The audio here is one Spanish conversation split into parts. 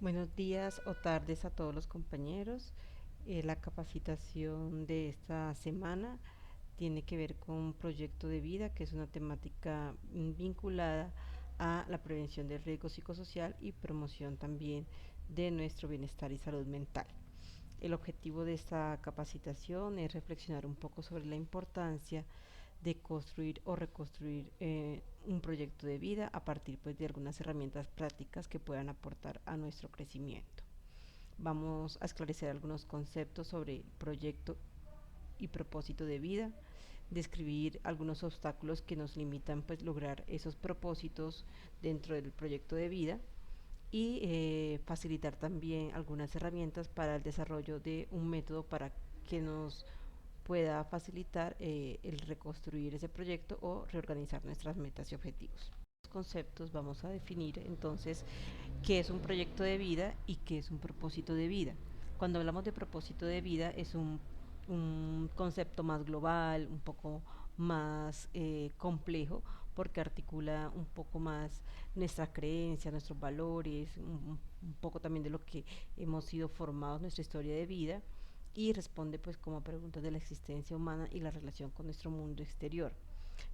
Buenos días o tardes a todos los compañeros. La capacitación de esta semana tiene que ver con un proyecto de vida, que es una temática vinculada a la prevención del riesgo psicosocial y promoción también de nuestro bienestar y salud mental. El objetivo de esta capacitación es reflexionar un poco sobre la importancia de construir o reconstruir un proyecto de vida a partir pues, de algunas herramientas prácticas que puedan aportar a nuestro crecimiento. Vamos a esclarecer algunos conceptos sobre proyecto y propósito de vida, describir algunos obstáculos que nos limitan pues lograr esos propósitos dentro del proyecto de vida y facilitar también algunas herramientas para el desarrollo de un método para que nos pueda facilitar el reconstruir ese proyecto o reorganizar nuestras metas y objetivos. Los conceptos vamos a definir entonces qué es un proyecto de vida y qué es un propósito de vida. Cuando hablamos de propósito de vida es un concepto más global, un poco más complejo, porque articula un poco más nuestras creencias, nuestros valores, un poco también de lo que hemos sido formados, nuestra historia de vida, y responde pues como a preguntas de la existencia humana y la relación con nuestro mundo exterior.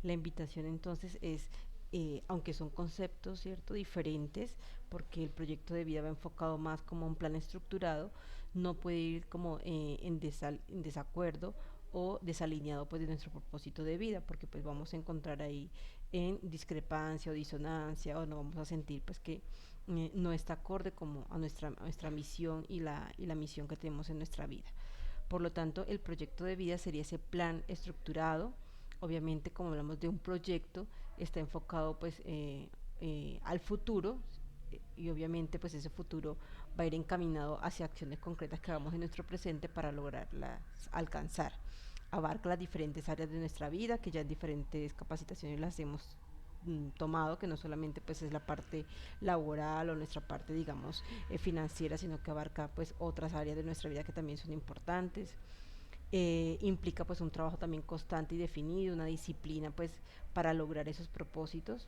La invitación entonces es, aunque son conceptos, ¿cierto?, diferentes, porque el proyecto de vida va enfocado más como un plan estructurado, no puede ir como en desacuerdo o desalineado pues de nuestro propósito de vida, porque pues vamos a encontrar ahí en discrepancia o disonancia o no vamos a sentir pues que no está acorde como a nuestra misión y la misión que tenemos en nuestra vida. Por lo tanto, el proyecto de vida sería ese plan estructurado. Obviamente, como hablamos de un proyecto, está enfocado pues al futuro y obviamente pues ese futuro va a ir encaminado hacia acciones concretas que hagamos en nuestro presente para lograrlas alcanzar. Abarca las diferentes áreas de nuestra vida, que ya en diferentes capacitaciones las hemos tomado, que no solamente pues es la parte laboral o nuestra parte digamos financiera, sino que abarca pues otras áreas de nuestra vida que también son importantes. Implica pues un trabajo también constante y definido, una disciplina pues para lograr esos propósitos.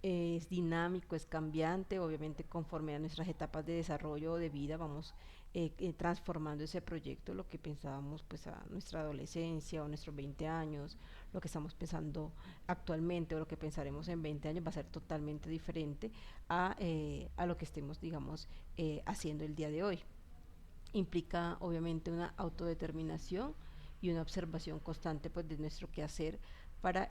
Es dinámico, es cambiante, obviamente conforme a nuestras etapas de desarrollo de vida vamos transformando ese proyecto, lo que pensábamos pues a nuestra adolescencia o nuestros 20 años, lo que estamos pensando actualmente o lo que pensaremos en 20 años va a ser totalmente diferente a lo que estemos digamos haciendo el día de hoy. Implica obviamente una autodeterminación y una observación constante pues de nuestro quehacer para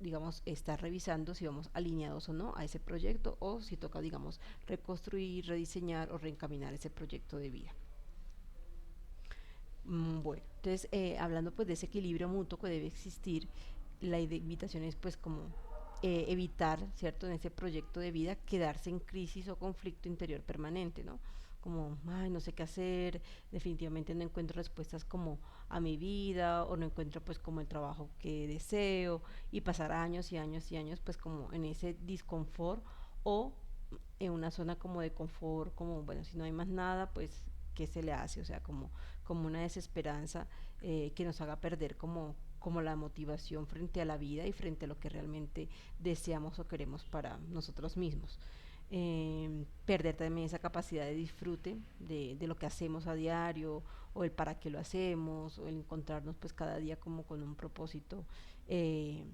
digamos, estar revisando si vamos alineados o no a ese proyecto o si toca, digamos, reconstruir, rediseñar o reencaminar ese proyecto de vida. Bueno, entonces, hablando pues de ese equilibrio mutuo que debe existir, la invitación es pues como evitar, ¿cierto?, en ese proyecto de vida quedarse en crisis o conflicto interior permanente, ¿no? Como, ay, no sé qué hacer, definitivamente no encuentro respuestas como a mi vida o no encuentro pues como el trabajo que deseo y pasar años y años y años pues como en ese disconfort o en una zona como de confort, como, bueno, si no hay más nada, pues, ¿qué se le hace? O sea, como una desesperanza que nos haga perder como la motivación frente a la vida y frente a lo que realmente deseamos o queremos para nosotros mismos. Perder también esa capacidad de disfrute de lo que hacemos a diario o el para qué lo hacemos o el encontrarnos pues cada día como con un propósito eh,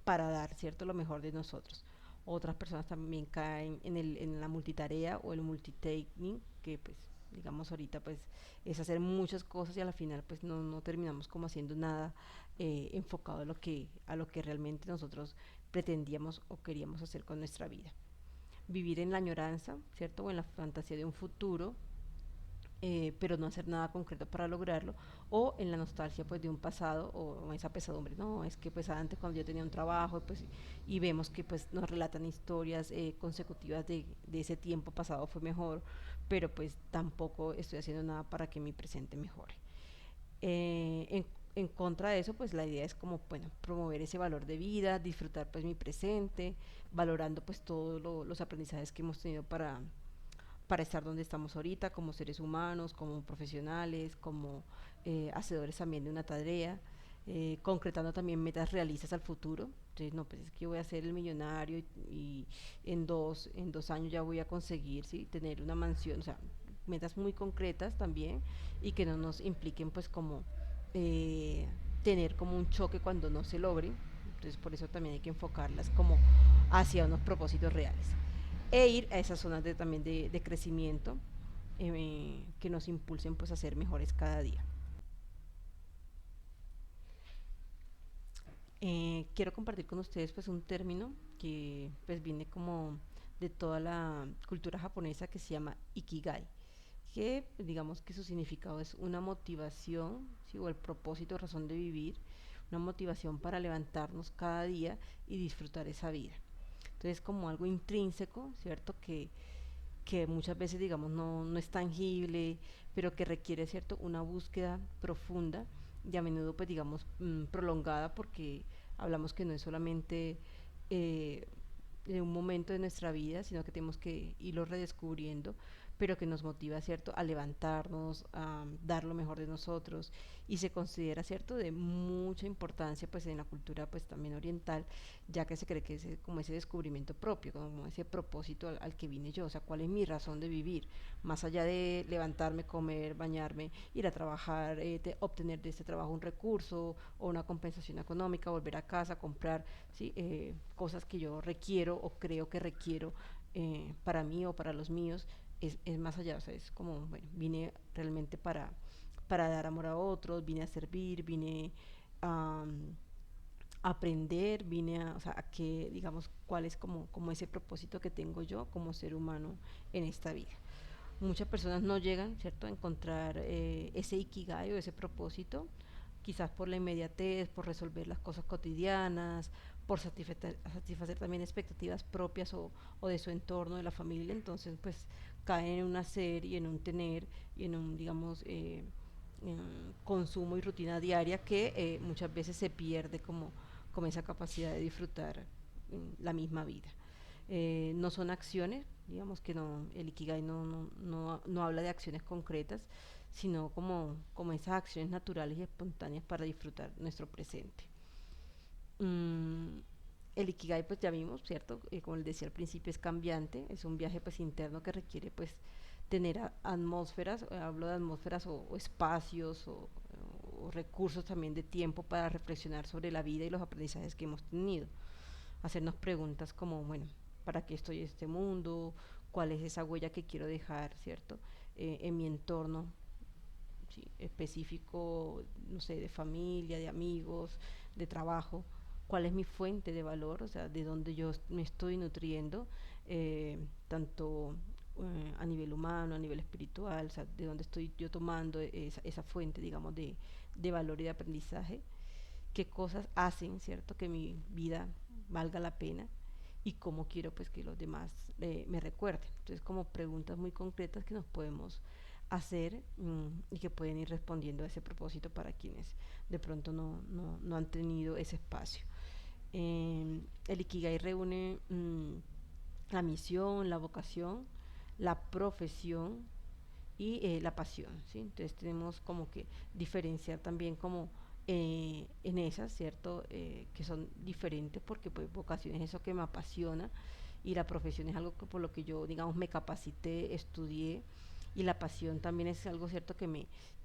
para dar cierto lo mejor de nosotros. Otras personas también caen en la multitarea o el multitasking, que pues digamos ahorita pues es hacer muchas cosas y a la final pues no terminamos como haciendo nada enfocado a lo que realmente nosotros pretendíamos o queríamos hacer con nuestra vida. Vivir en la añoranza, ¿cierto? O en la fantasía de un futuro pero no hacer nada concreto para lograrlo, o en la nostalgia pues de un pasado o esa pesadumbre, no, es que pues antes cuando yo tenía un trabajo pues, y vemos que pues nos relatan historias consecutivas de ese tiempo pasado fue mejor, pero pues tampoco estoy haciendo nada para que mi presente mejore. En contra de eso, pues la idea es como, bueno, promover ese valor de vida, disfrutar pues mi presente, valorando pues todos los aprendizajes que hemos tenido para estar donde estamos ahorita, como seres humanos, como profesionales, como hacedores también de una tarea. concretando también metas realistas al futuro. Entonces, no, pues es que voy a ser el millonario y en 2 años ya voy a conseguir, ¿sí? Tener una mansión, o sea, metas muy concretas también y que no nos impliquen pues como eh, tener como un choque cuando no se logre. Entonces, por eso también hay que enfocarlas como hacia unos propósitos reales e ir a esas zonas también de crecimiento que nos impulsen pues a ser mejores cada día. Quiero compartir con ustedes pues un término que pues viene como de toda la cultura japonesa que se llama Ikigai, que digamos que su significado es una motivación, ¿sí? O el propósito, razón de vivir, una motivación para levantarnos cada día y disfrutar esa vida. Entonces como algo intrínseco, ¿cierto? Que muchas veces digamos no es tangible, pero que requiere, ¿cierto? Una búsqueda profunda y a menudo pues digamos prolongada porque hablamos que no es solamente eh, de un momento de nuestra vida, sino que tenemos que irlo redescubriendo, pero que nos motiva, ¿cierto?, a levantarnos, a dar lo mejor de nosotros y se considera, ¿cierto?, de mucha importancia pues en la cultura pues también oriental, ya que se cree que es como ese descubrimiento propio, como ese propósito al que vine yo, o sea, cuál es mi razón de vivir, más allá de levantarme, comer, bañarme, ir a trabajar, obtener de este trabajo un recurso o una compensación económica, volver a casa, comprar, ¿sí? Cosas que yo requiero o creo que requiero para mí o para los míos, es más allá, o sea, es como, bueno, vine realmente para dar amor a otros, vine a servir, vine a aprender, vine a, o sea, a que, digamos, cuál es como ese propósito que tengo yo como ser humano en esta vida. Muchas personas no llegan, ¿cierto?, a encontrar ese ikigai o ese propósito, quizás por la inmediatez, por resolver las cosas cotidianas, por satisfacer también expectativas propias o de su entorno, de la familia, entonces pues caen en un hacer y en un tener y en un, digamos, consumo y rutina diaria que muchas veces se pierde como esa capacidad de disfrutar la misma vida. No son acciones, digamos que no, el Ikigai no habla de acciones concretas, sino como esas acciones naturales y espontáneas para disfrutar nuestro presente. Mm, el Ikigai pues ya vimos, ¿cierto? Como les decía al principio es cambiante, es un viaje pues interno que requiere pues tener atmósferas, hablo de atmósferas o espacios o recursos también de tiempo para reflexionar sobre la vida y los aprendizajes que hemos tenido, hacernos preguntas como, bueno, ¿para qué estoy en este mundo? ¿Cuál es esa huella que quiero dejar, ¿cierto? En mi entorno, ¿sí? Específico, no sé, de familia, de amigos, de trabajo. ¿Cuál es mi fuente de valor? O sea, de dónde yo me estoy nutriendo, tanto a nivel humano, a nivel espiritual, o sea, de dónde estoy yo tomando esa fuente, digamos, de valor y de aprendizaje, qué cosas hacen, ¿cierto?, que mi vida valga la pena y cómo quiero pues que los demás me recuerden. Entonces como preguntas muy concretas que nos podemos hacer y que pueden ir respondiendo a ese propósito para quienes de pronto no han tenido ese espacio. El Ikigai reúne la misión, la vocación, la profesión y la pasión, ¿sí? Entonces tenemos como que diferenciar también como en esas, ¿cierto? Que son diferentes porque pues vocación es eso que me apasiona y la profesión es algo que, por lo que yo, digamos, me capacité, estudié y la pasión también es algo, ¿cierto? Que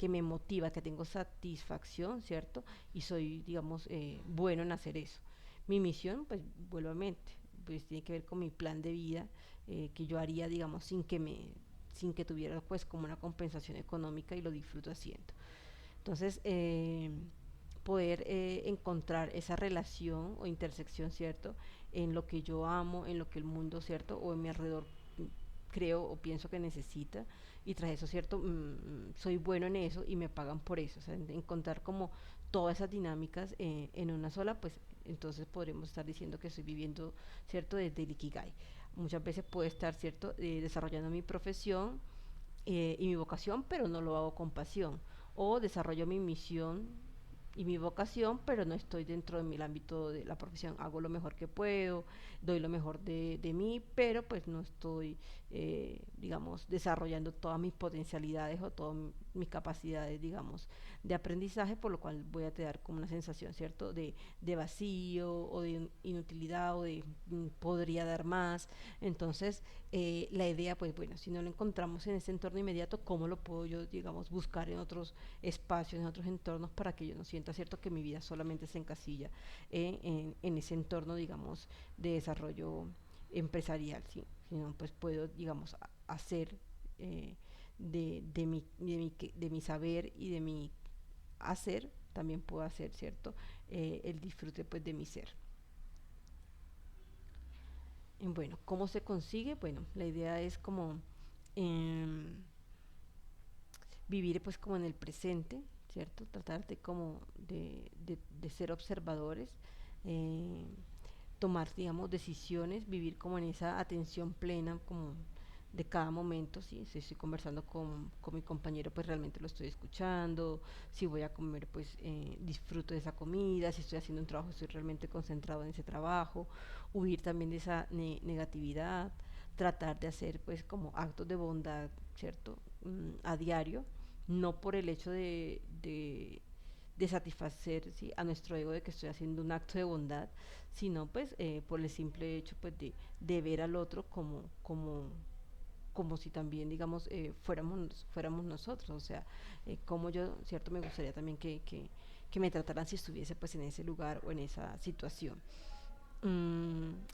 me motiva, que tengo satisfacción, ¿cierto? Y soy, digamos, bueno en hacer eso. Mi misión, pues, vuelvo a mente, pues tiene que ver con mi plan de vida que yo haría, digamos, sin que tuviera pues como una compensación económica y lo disfruto haciendo. Entonces, poder encontrar esa relación o intersección, ¿cierto? En lo que yo amo, en lo que el mundo, ¿cierto? O en mi alrededor creo o pienso que necesita y tras eso, ¿cierto? Soy bueno en eso y me pagan por eso. O sea, encontrar como todas esas dinámicas en una sola, pues entonces podremos estar diciendo que estoy viviendo, ¿cierto? Desde el Ikigai. Muchas veces puedo estar, ¿cierto? Desarrollando mi profesión y mi vocación, pero no lo hago con pasión. O desarrollo mi misión y mi vocación, pero no estoy dentro de mi ámbito de la profesión. Hago lo mejor que puedo, doy lo mejor de mí, pero pues no estoy, digamos, desarrollando todas mis potencialidades o todo mis capacidades, digamos, de aprendizaje, por lo cual voy a tener como una sensación, ¿cierto?, de vacío o de inutilidad o de podría dar más. Entonces, la idea, pues bueno, si no lo encontramos en ese entorno inmediato, ¿cómo lo puedo yo, digamos, buscar en otros espacios, en otros entornos, para que yo no sienta, ¿cierto?, que mi vida solamente se encasilla en ese entorno, digamos, de desarrollo empresarial, ¿sí? Sino pues puedo, digamos, hacer eh, de mi saber y de mi hacer, también puedo hacer, ¿cierto?, el disfrute pues de mi ser. Bueno, ¿cómo se consigue? Bueno, la idea es como eh, vivir pues como en el presente, ¿cierto? Tratar de como de ser observadores, eh, tomar, digamos, decisiones, vivir como en esa atención plena, como de cada momento, ¿sí? Si estoy conversando con mi compañero, pues realmente lo estoy escuchando. Si voy a comer, pues disfruto de esa comida. Si estoy haciendo un trabajo, estoy realmente concentrado en ese trabajo. Huir también de esa negatividad, tratar de hacer pues como actos de bondad, ¿cierto? A diario, no por el hecho de satisfacer, ¿sí?, a nuestro ego de que estoy haciendo un acto de bondad, sino pues por el simple hecho pues de ver al otro como si también, digamos, fuéramos nosotros. O sea, como yo, cierto, me gustaría también que me trataran si estuviese pues en ese lugar o en esa situación.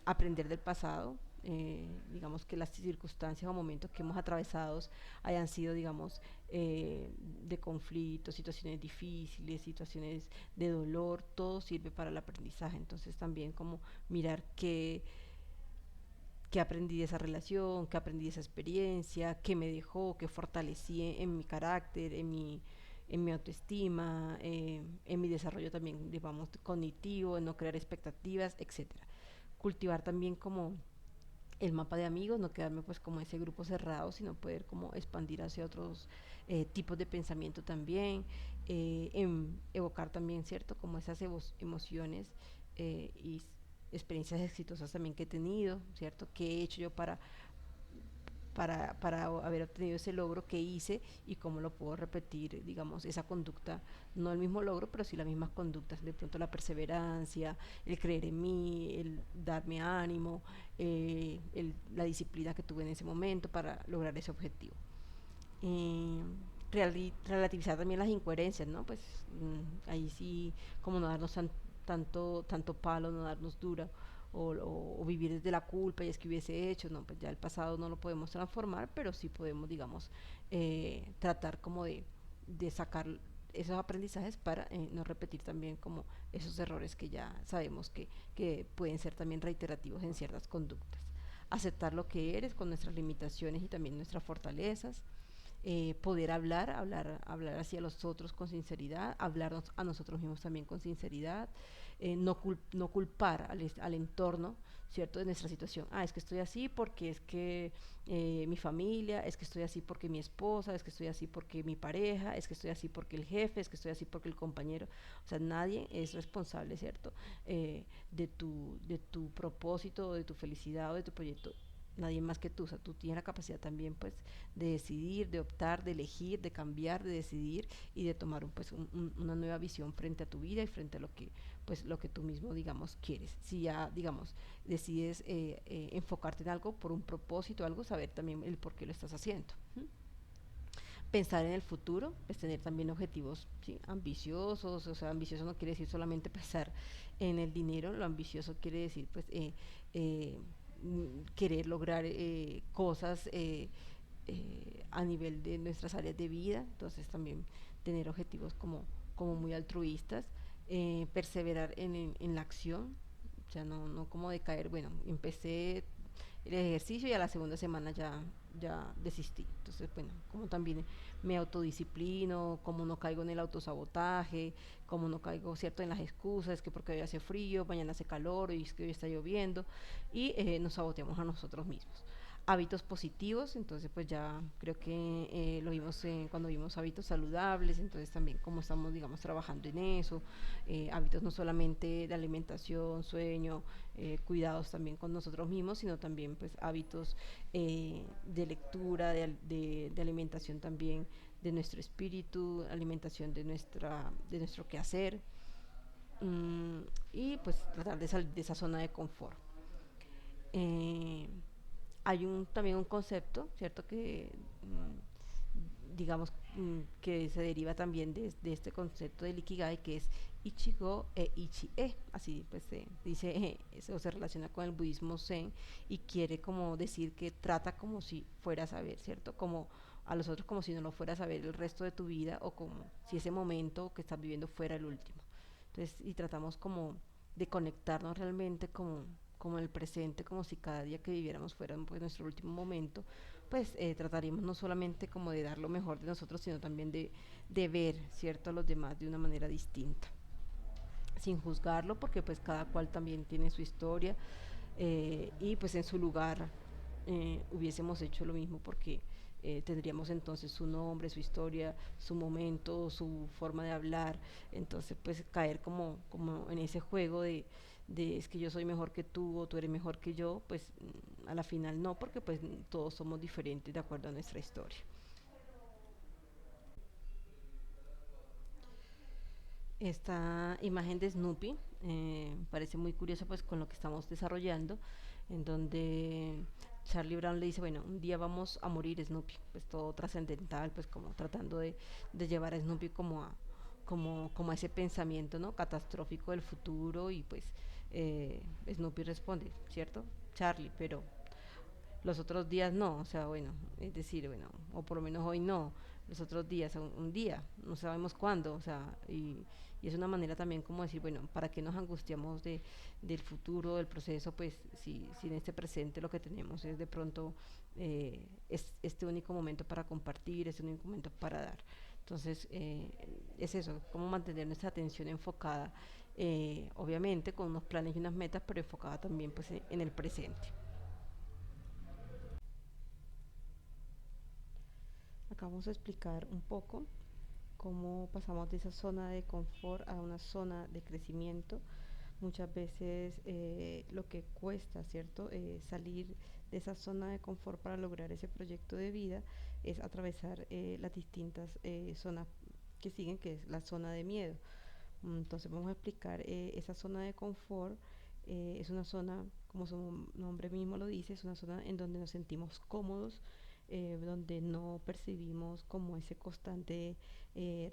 Aprender del pasado, digamos que las circunstancias o momentos que hemos atravesado hayan sido, digamos, de conflicto, situaciones difíciles, situaciones de dolor, todo sirve para el aprendizaje. Entonces también como mirar qué aprendí de esa relación, qué aprendí de esa experiencia, qué me dejó, qué fortalecí en mi carácter, en mi autoestima, en mi desarrollo también, digamos, cognitivo, en no crear expectativas, etcétera. Cultivar también como el mapa de amigos, no quedarme pues como ese grupo cerrado, sino poder como expandir hacia otros tipos de pensamiento también, evocar también, ¿cierto?, como esas emociones y experiencias exitosas también que he tenido, ¿cierto?, que he hecho yo para haber obtenido ese logro que hice y cómo lo puedo repetir, digamos, esa conducta, no el mismo logro, pero sí las mismas conductas, de pronto la perseverancia, el creer en mí, el darme ánimo, la disciplina que tuve en ese momento para lograr ese objetivo. Eh, Relativizar también las incoherencias, ¿no? Pues ahí sí, como no darnos tanto palo, no darnos dura, o vivir desde la culpa y es que hubiese hecho, no, pues ya el pasado no lo podemos transformar, pero sí podemos, digamos, tratar como de sacar esos aprendizajes para no repetir también como esos errores que ya sabemos que pueden ser también reiterativos en ciertas conductas. Aceptar lo que eres con nuestras limitaciones y también nuestras fortalezas, poder hablar hacia los otros con sinceridad, hablarnos a nosotros mismos también con sinceridad, no culpar al entorno, ¿cierto?, de nuestra situación. Ah, es que estoy así porque es que mi familia, es que estoy así porque mi esposa, es que estoy así porque mi pareja, es que estoy así porque el jefe, es que estoy así porque el compañero. O sea, nadie es responsable, ¿cierto?, de tu propósito, de tu felicidad o de tu proyecto, nadie más que tú. O sea, tú tienes la capacidad también pues de decidir, de optar, de elegir, de cambiar, de decidir y de tomar una nueva visión frente a tu vida y frente a lo que tú mismo, digamos, quieres. Si ya, digamos, decides enfocarte en algo por un propósito, algo, saber también el por qué lo estás haciendo. Pensar en el futuro, es tener también objetivos, ¿sí?, ambiciosos. O sea, ambicioso no quiere decir solamente pensar en el dinero, lo ambicioso quiere decir pues querer lograr cosas a nivel de nuestras áreas de vida. Entonces también tener objetivos como muy altruistas, perseverar en la acción, o sea, no como decaer. Bueno, empecé el ejercicio y a la segunda semana ya desistí. Entonces, bueno, como también me autodisciplino, como no caigo en el autosabotaje, como no caigo, cierto, en las excusas, que porque hoy hace frío, mañana hace calor, y es que hoy está lloviendo, y nos saboteamos a nosotros mismos. Hábitos positivos, entonces pues ya creo que lo vimos cuando vimos hábitos saludables. Entonces también como estamos, digamos, trabajando en eso, hábitos no solamente de alimentación, sueño, cuidados también con nosotros mismos, sino también pues hábitos de lectura, de alimentación también, de nuestro espíritu, alimentación de nuestro quehacer, mm, y pues tratar de salir de esa zona de confort. Eh, Hay también un concepto, ¿cierto? Que digamos que se deriva también de este concepto del Ikigai, que es Ichigo e Ichie, así pues se dice, eso se relaciona con el budismo Zen y quiere como decir que trata como si fueras a ver, ¿cierto? Como a los otros como si no lo fueras a ver el resto de tu vida o como si ese momento que estás viviendo fuera el último. Entonces, y tratamos como de conectarnos realmente como el presente, como si cada día que viviéramos fuera pues, nuestro último momento, pues trataríamos no solamente como de dar lo mejor de nosotros, sino también de ver, ¿cierto?, a los demás de una manera distinta, sin juzgarlo, porque pues cada cual también tiene su historia y pues en su lugar hubiésemos hecho lo mismo porque tendríamos entonces su nombre, su historia, su momento, su forma de hablar, entonces pues caer como en ese juego de es que yo soy mejor que tú o tú eres mejor que yo, pues a la final no, porque pues todos somos diferentes de acuerdo a nuestra historia. Esta imagen de Snoopy parece muy curiosa pues con lo que estamos desarrollando, en donde Charlie Brown le dice, bueno, un día vamos a morir Snoopy, pues todo trascendental, pues como tratando de llevar a Snoopy como a ese pensamiento, ¿no? Catastrófico del futuro y pues Snoopy responde, ¿cierto? Charlie, pero los otros días no, o sea, bueno, es decir, bueno, o por lo menos hoy no, los otros días, un día, no sabemos cuándo, o sea, y es una manera también como decir, bueno, ¿para qué nos angustiamos del futuro, del proceso? Pues si en este presente lo que tenemos es de pronto es este único momento para compartir, este único momento para dar. Entonces, es eso, cómo mantener nuestra atención enfocada, obviamente con unos planes y unas metas, pero enfocada también pues en el presente. Acá vamos a explicar un poco cómo pasamos de esa zona de confort a una zona de crecimiento. Muchas veces lo que cuesta, ¿cierto? Salir de esa zona de confort para lograr ese proyecto de vida es atravesar las distintas zonas que siguen, que es la zona de miedo. Entonces vamos a explicar esa zona de confort. Es una zona, como su nombre mismo lo dice, es una zona en donde nos sentimos cómodos, donde no percibimos como ese constante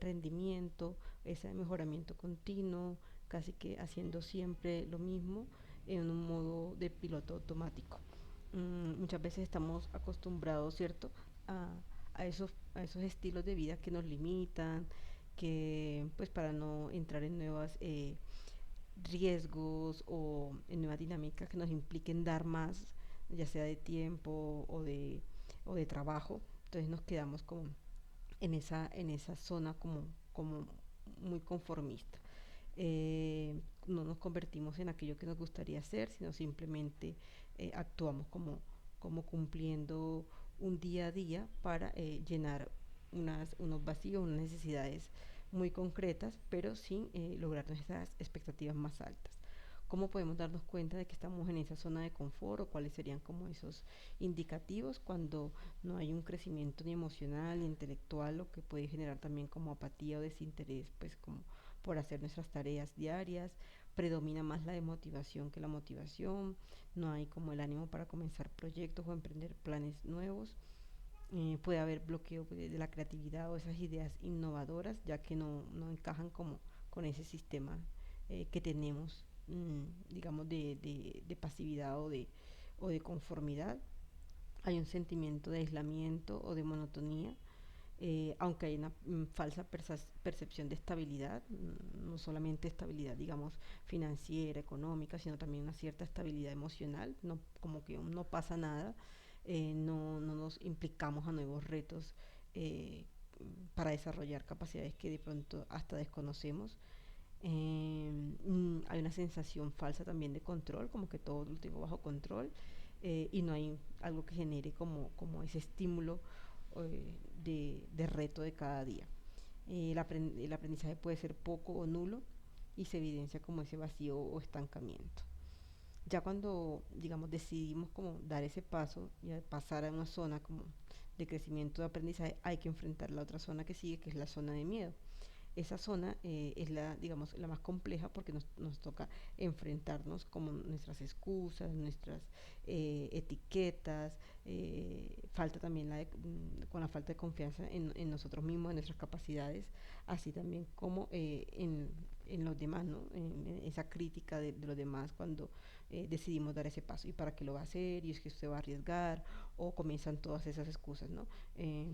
rendimiento, ese mejoramiento continuo, casi que haciendo siempre lo mismo en un modo de piloto automático. Muchas veces estamos acostumbrados, ¿cierto?, a, a esos estilos de vida que nos limitan, que pues para no entrar en nuevos riesgos o en nuevas dinámicas que nos impliquen dar más, ya sea de tiempo o de trabajo, entonces nos quedamos como en esa zona como muy conformista. No nos convertimos en aquello que nos gustaría hacer, sino simplemente actuamos como cumpliendo un día a día para llenar unos vacíos, unas necesidades muy concretas, pero sin lograr nuestras expectativas más altas. ¿Cómo podemos darnos cuenta de que estamos en esa zona de confort o cuáles serían como esos indicativos cuando no hay un crecimiento ni emocional ni intelectual, lo que puede generar también como apatía o desinterés, pues como por hacer nuestras tareas diarias, predomina más la desmotivación que la motivación, no hay como el ánimo para comenzar proyectos o emprender planes nuevos, puede haber bloqueo de la creatividad o esas ideas innovadoras ya que no encajan como con ese sistema que tenemos, digamos, de pasividad o de conformidad. Hay un sentimiento de aislamiento o de monotonía, aunque hay una falsa percepción de estabilidad, no solamente estabilidad, digamos, financiera, económica, sino también una cierta estabilidad emocional, no, como que no pasa nada, no nos implicamos a nuevos retos eh, para desarrollar capacidades que de pronto hasta desconocemos. Hay una sensación falsa también de control, como que todo lo tengo bajo control, y no hay algo que genere como ese estímulo de reto de cada día. El aprendizaje puede ser poco o nulo y se evidencia como ese vacío o estancamiento. Ya cuando, digamos, decidimos como dar ese paso y a pasar a una zona como de crecimiento de aprendizaje, hay que enfrentar la otra zona que sigue, que es la zona de miedo. Esa zona es la, digamos, la más compleja porque nos toca enfrentarnos con nuestras excusas, nuestras etiquetas, falta también con la falta de confianza en nosotros mismos, en nuestras capacidades, así también como en los demás, ¿no? En esa crítica de los demás cuando decidimos dar ese paso. ¿Y para qué lo va a hacer? ¿Y es que usted va a arriesgar? O comienzan todas esas excusas, ¿no?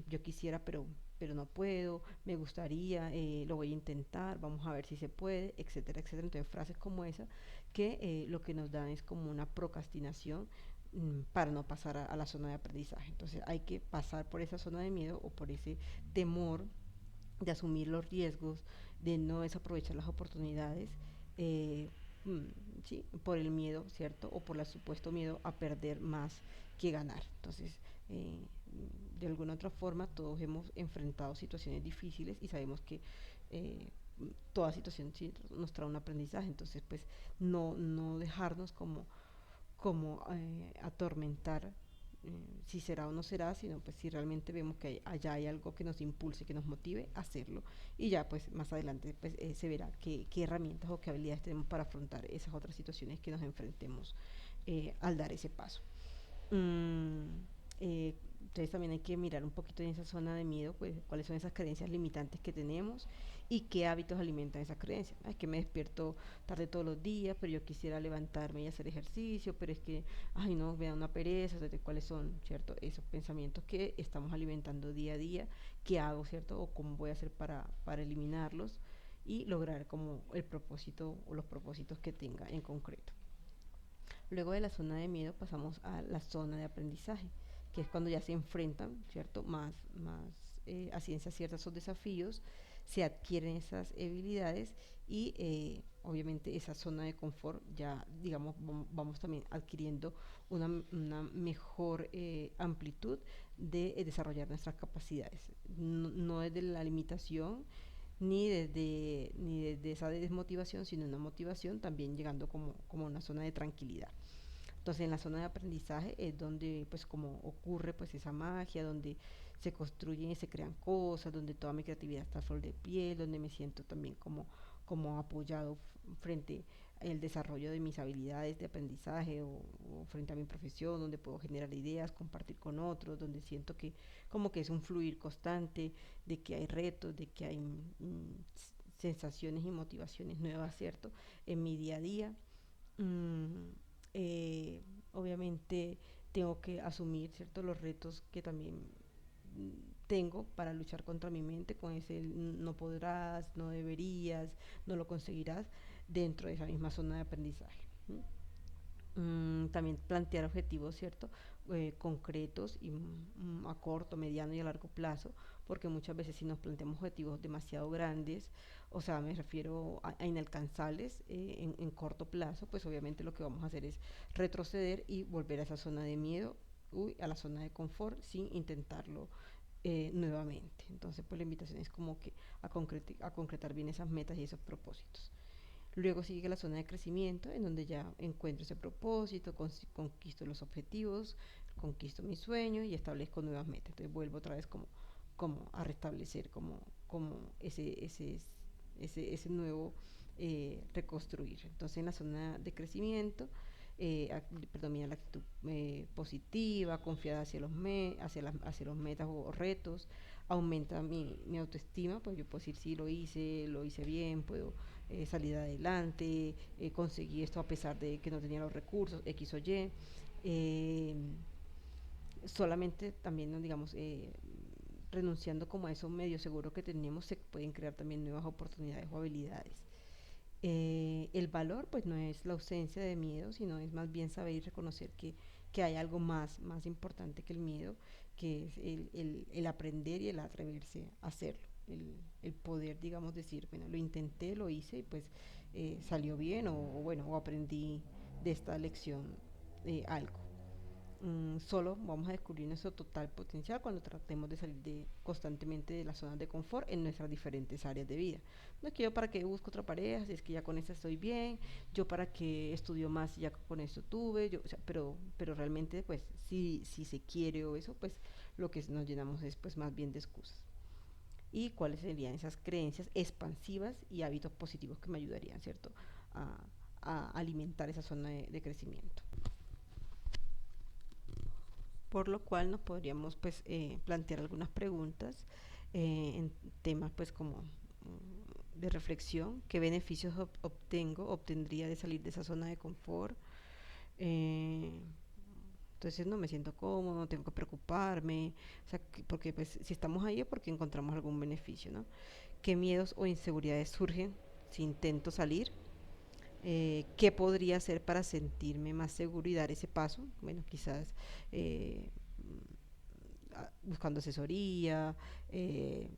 Yo quisiera, pero no puedo, me gustaría, lo voy a intentar, vamos a ver si se puede, etcétera, etcétera. Entonces frases como esa que lo que nos dan es como una procrastinación para no pasar a la zona de aprendizaje. Entonces hay que pasar por esa zona de miedo o por ese temor de asumir los riesgos, de no desaprovechar las oportunidades, eh, mm, ¿sí? Por el miedo, ¿cierto? O por el supuesto miedo a perder más que ganar. Entonces, de alguna otra forma, todos hemos enfrentado situaciones difíciles y sabemos que eh, toda situación sí nos trae un aprendizaje. Entonces, pues, no dejarnos como atormentar si será o no será, sino pues si realmente vemos que allá hay algo que nos impulse, que nos motive a hacerlo y ya pues más adelante pues se verá qué herramientas o qué habilidades tenemos para afrontar esas otras situaciones que nos enfrentemos al dar ese paso. Mm, entonces también hay que mirar un poquito en esa zona de miedo, pues cuáles son esas creencias limitantes que tenemos y qué hábitos alimentan esas creencias. Es que me despierto tarde todos los días, pero yo quisiera levantarme y hacer ejercicio, pero es que, ay no, me da una pereza, o sea, cuáles son, ¿cierto? Esos pensamientos que estamos alimentando día a día, qué hago, ¿cierto? O cómo voy a hacer para eliminarlos y lograr como el propósito o los propósitos que tenga en concreto. Luego de la zona de miedo pasamos a la zona de aprendizaje, que es cuando ya se enfrentan, ¿cierto? Más a ciencia cierta esos desafíos, se adquieren esas habilidades y obviamente esa zona de confort ya, digamos, vamos también adquiriendo una mejor amplitud de desarrollar nuestras capacidades. No es de la limitación, ni desde esa desmotivación, sino una motivación también llegando como una zona de tranquilidad. Entonces en la zona de aprendizaje es donde pues como ocurre pues esa magia, donde se construyen y se crean cosas, donde toda mi creatividad está a flor de piel, donde me siento también como apoyado frente al desarrollo de mis habilidades de aprendizaje o frente a mi profesión, donde puedo generar ideas, compartir con otros, donde siento que como que es un fluir constante, de que hay retos, de que hay sensaciones y motivaciones nuevas, ¿cierto? En mi día a día. Mm, eh, Obviamente tengo que asumir, ¿cierto? Los retos que también tengo para luchar contra mi mente con ese no podrás, no deberías, no lo conseguirás dentro de esa misma zona de aprendizaje. También plantear objetivos, ¿cierto? Concretos y a corto, mediano y a largo plazo, porque muchas veces si nos planteamos objetivos demasiado grandes, o sea, me refiero a inalcanzables en corto plazo, pues obviamente lo que vamos a hacer es retroceder y volver a esa zona de miedo, a la zona de confort sin intentarlo nuevamente. Entonces, pues la invitación es como que a concretar bien esas metas y esos propósitos. Luego sigue la zona de crecimiento, en donde ya encuentro ese propósito, conquisto los objetivos, conquisto mis sueños y establezco nuevas metas. Entonces vuelvo otra vez como a restablecer como ese nuevo reconstruir. Entonces en la zona de crecimiento, predomina la actitud positiva, confiada hacia los metas o retos, aumenta mi autoestima, pues yo puedo decir sí, lo hice bien, puedo salir adelante, conseguí esto a pesar de que no tenía los recursos, X o Y. Eh, Solamente también, ¿no? digamos, renunciando como a esos medios seguros que tenemos, se pueden crear también nuevas oportunidades o habilidades. El valor, pues no es la ausencia de miedo, sino es más bien saber y reconocer que hay algo más importante que el miedo, que es el aprender y el atreverse a hacerlo. El poder, digamos, decir, bueno, lo intenté, lo hice y pues salió bien o bueno, o aprendí de esta lección algo. solo vamos a descubrir nuestro total potencial cuando tratemos de salir constantemente de las zonas de confort en nuestras diferentes áreas de vida. No es que yo para qué busco otra pareja, si es que ya con esta estoy bien, yo para qué estudio más si ya con esto tuve, yo, o sea, pero realmente pues si se quiere o eso, pues lo que nos llenamos es pues más bien de excusas. Y cuáles serían esas creencias expansivas y hábitos positivos que me ayudarían, ¿cierto? A, a alimentar esa zona de crecimiento. Por lo cual nos podríamos pues plantear algunas preguntas en temas pues como de reflexión, qué beneficios obtendría de salir de esa zona de confort. eh, entonces no me siento cómodo, no tengo que preocuparme, o sea, porque pues si estamos ahí es porque encontramos algún beneficio, ¿no? ¿Qué miedos o inseguridades surgen si intento salir? ¿Qué podría hacer para sentirme más seguro y dar ese paso? Bueno, quizás eh, buscando asesoría,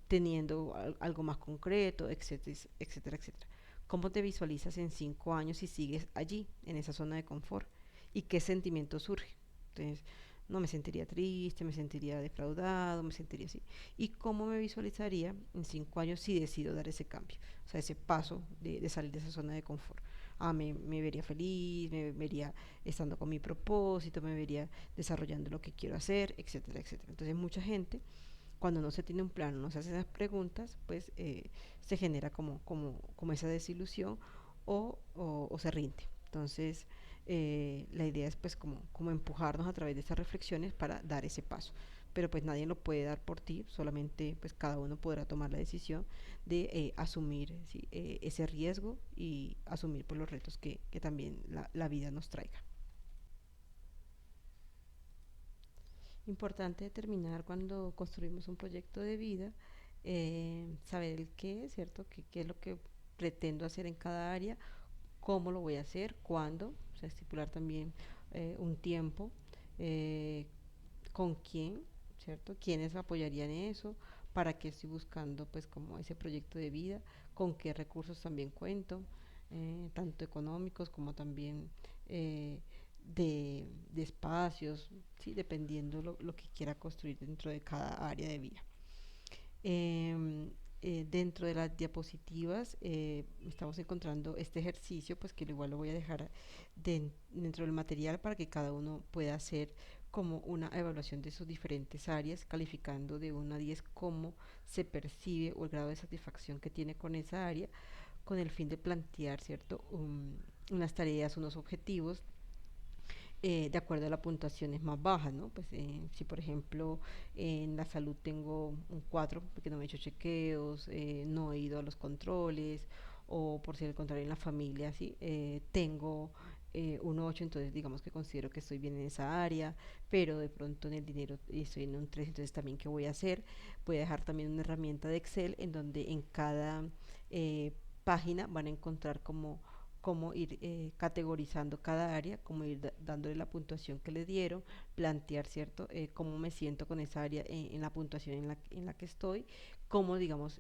teniendo algo más concreto, etcétera, etcétera, etcétera. ¿Cómo te visualizas en 5 años si sigues allí, en esa zona de confort? ¿Y qué sentimiento surge? Entonces, no me sentiría triste, me sentiría defraudado, me sentiría así. ¿Y cómo me visualizaría en 5 años si decido dar ese cambio? O sea, ese paso de salir de esa zona de confort. Me vería feliz, me vería estando con mi propósito, me vería desarrollando lo que quiero hacer, etcétera, etcétera. Entonces mucha gente, cuando no se tiene un plan, no se hace esas preguntas, pues se genera como esa desilusión o se rinde. Entonces la idea es pues como empujarnos a través de esas reflexiones para dar ese paso. Pero pues nadie lo puede dar por ti, solamente pues cada uno podrá tomar la decisión de asumir, ¿sí? Ese riesgo y asumir por los retos que también la vida nos traiga. Importante determinar cuando construimos un proyecto de vida, saber el qué, ¿cierto? Qué es lo que pretendo hacer en cada área, cómo lo voy a hacer, cuándo, o sea, estipular también un tiempo, eh, con quién, ¿cierto? ¿Quiénes apoyarían eso? ¿Para qué estoy buscando pues como ese proyecto de vida? ¿Con qué recursos también cuento? Tanto económicos como también eh, de espacios, ¿sí? Dependiendo lo que quiera construir dentro de cada área de vida. Eh, Dentro de las diapositivas estamos encontrando este ejercicio, pues que igual lo voy a dejar dentro del material para que cada uno pueda hacer como una evaluación de sus diferentes áreas, calificando de 1 a 10 cómo se percibe o el grado de satisfacción que tiene con esa área, con el fin de plantear, ¿cierto? Unas tareas, unos objetivos de acuerdo a la puntuación es más baja, ¿no? Pues si por ejemplo en la salud tengo un 4 porque no me he hecho chequeos, no he ido a los controles, o por si el contrario en la familia, ¿sí? Tengo un 8, entonces digamos que considero que estoy bien en esa área, pero de pronto en el dinero estoy en un 3, entonces también ¿qué voy a hacer? Voy a dejar también una herramienta de Excel en donde en cada página van a encontrar como cómo ir categorizando cada área, cómo ir dándole la puntuación que le dieron, plantear, ¿cierto? Cómo me siento con esa área en la puntuación en la que estoy, cómo, digamos,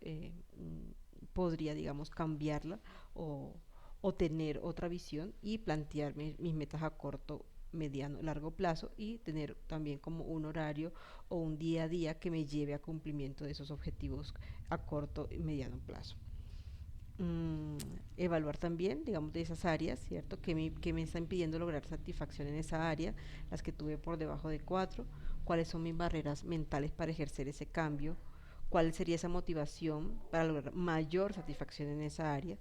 podría, digamos, cambiarla o, o tener otra visión y plantearme mis metas a corto, mediano, largo plazo y tener también como un horario o un día a día que me lleve a cumplimiento de esos objetivos a corto y mediano plazo. mm, Evaluar también, digamos, de esas áreas, ¿cierto? Que me está impidiendo lograr satisfacción en esa área, las que tuve por debajo de 4, cuáles son mis barreras mentales para ejercer ese cambio, cuál sería esa motivación para lograr mayor satisfacción en esa área,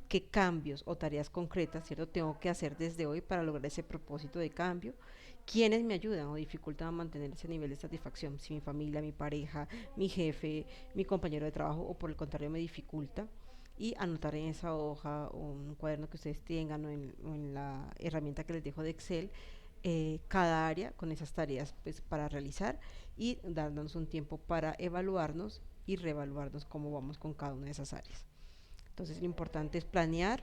qué cambios o tareas concretas, ¿cierto? Tengo que hacer desde hoy para lograr ese propósito de cambio, quiénes me ayudan o dificultan a mantener ese nivel de satisfacción, si mi familia, mi pareja, mi jefe, mi compañero de trabajo o por el contrario me dificulta y anotar en esa hoja o un cuaderno que ustedes tengan o en la herramienta que les dejo de Excel cada área con esas tareas pues, para realizar y dándonos un tiempo para evaluarnos y reevaluarnos cómo vamos con cada una de esas áreas. Entonces lo importante es planear,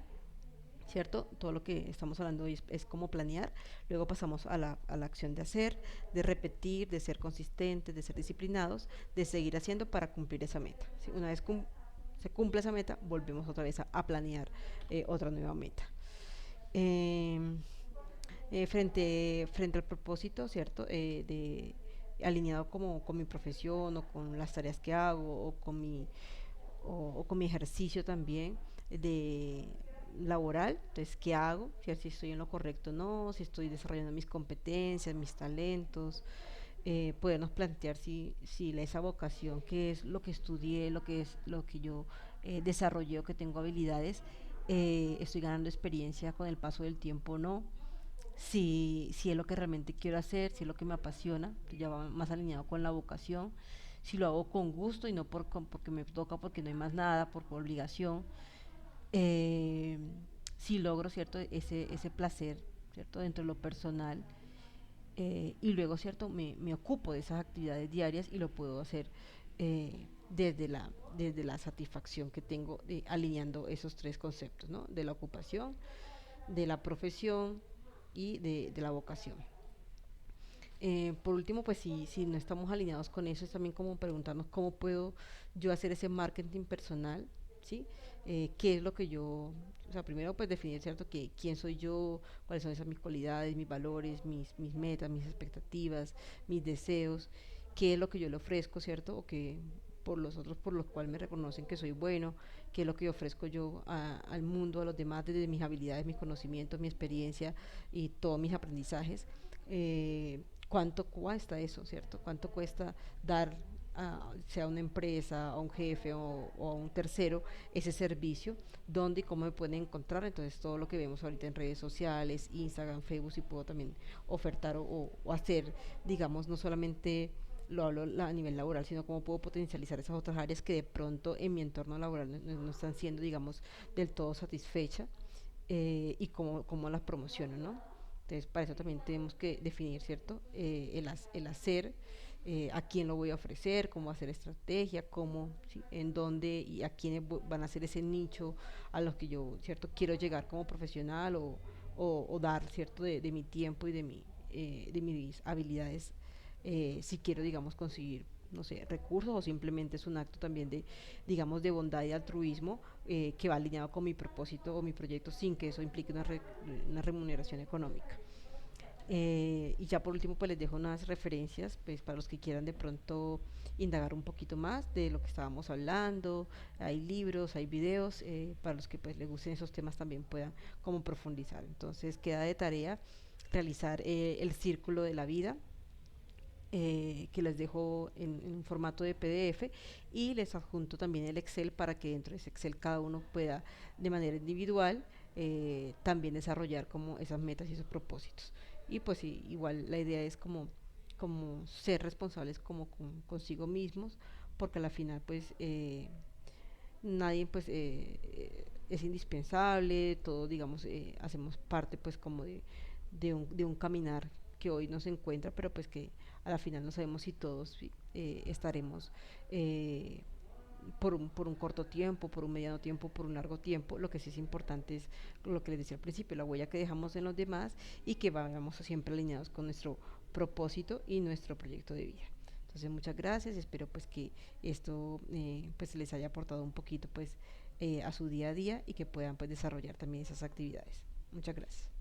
¿cierto? Todo lo que estamos hablando hoy es cómo planear, luego pasamos a la acción de hacer, de repetir, de ser consistentes, de ser disciplinados, de seguir haciendo para cumplir esa meta. ¿Sí? Una vez se cumple esa meta, volvemos otra vez a planear otra nueva meta. Eh, frente al propósito, ¿cierto? Alineado como con mi profesión o con las tareas que hago o con mi ejercicio también de laboral, entonces qué hago, si estoy en lo correcto o no, si estoy desarrollando mis competencias, mis talentos, podernos plantear si esa vocación, que es lo que estudié, lo que es lo que yo desarrollé o que tengo habilidades, estoy ganando experiencia con el paso del tiempo o no, si es lo que realmente quiero hacer, si es lo que me apasiona, que ya va más alineado con la vocación, si lo hago con gusto y no porque me toca, porque no hay más nada, por obligación, eh, si logro, ¿cierto? Ese placer, ¿cierto? Dentro de lo personal, y luego, ¿cierto? Me ocupo de esas actividades diarias y lo puedo hacer desde la satisfacción que tengo alineando esos tres conceptos, ¿no? De la ocupación, de la profesión y de la vocación. Por último, pues si no estamos alineados con eso, es también como preguntarnos cómo puedo yo hacer ese marketing personal, ¿sí? ¿Qué es lo que yo, o sea, primero pues definir, ¿cierto? Que, quién soy yo, cuáles son esas mis cualidades, mis valores, mis metas, mis expectativas, mis deseos, qué es lo que yo le ofrezco, ¿cierto? O que por los otros por los cuales me reconocen que soy bueno, qué es lo que ofrezco yo al mundo, a los demás, desde mis habilidades, mis conocimientos, mi experiencia y todos mis aprendizajes. ¿Cuánto cuesta eso, cierto? ¿Cuánto cuesta dar sea a una empresa, a un jefe o a un tercero ese servicio? ¿Dónde y cómo me pueden encontrar? Entonces todo lo que vemos ahorita en redes sociales, Instagram, Facebook, y puedo también ofertar o hacer, digamos, no solamente lo hablo a nivel laboral, sino cómo puedo potencializar esas otras áreas que de pronto en mi entorno laboral no están siendo, digamos, del todo satisfechas, y cómo las promociono, ¿no? Entonces, para eso también tenemos que definir, ¿cierto? El hacer, a quién lo voy a ofrecer, cómo hacer estrategia, cómo, ¿sí? En dónde y a quiénes van a ser ese nicho a los que yo, ¿cierto? Quiero llegar como profesional o dar, ¿cierto? De mi tiempo y de mis habilidades, si quiero, digamos, conseguir, no sé, recursos o simplemente es un acto también de, digamos, de bondad y altruismo, que va alineado con mi propósito o mi proyecto sin que eso implique una remuneración económica. Y ya por último, pues les dejo unas referencias, pues para los que quieran de pronto indagar un poquito más de lo que estábamos hablando. Hay libros, hay videos, para los que pues les gusten esos temas también puedan como profundizar. Entonces queda de tarea realizar el círculo de la vida, que les dejo en un formato de PDF, y les adjunto también el Excel para que dentro de ese Excel cada uno pueda de manera individual, también desarrollar como esas metas y esos propósitos. Y pues igual la idea es como ser responsables como consigo mismos, porque a la final pues nadie pues es indispensable, todos digamos hacemos parte pues como de un caminar que hoy no se encuentra, pero pues que a la final no sabemos si todos estaremos, por un corto tiempo, por un mediano tiempo, por un largo tiempo. Lo que sí es importante es lo que les decía al principio, la huella que dejamos en los demás y que vayamos siempre alineados con nuestro propósito y nuestro proyecto de vida. Entonces muchas gracias, espero pues que esto pues les haya aportado un poquito pues a su día a día y que puedan pues desarrollar también esas actividades. Muchas gracias.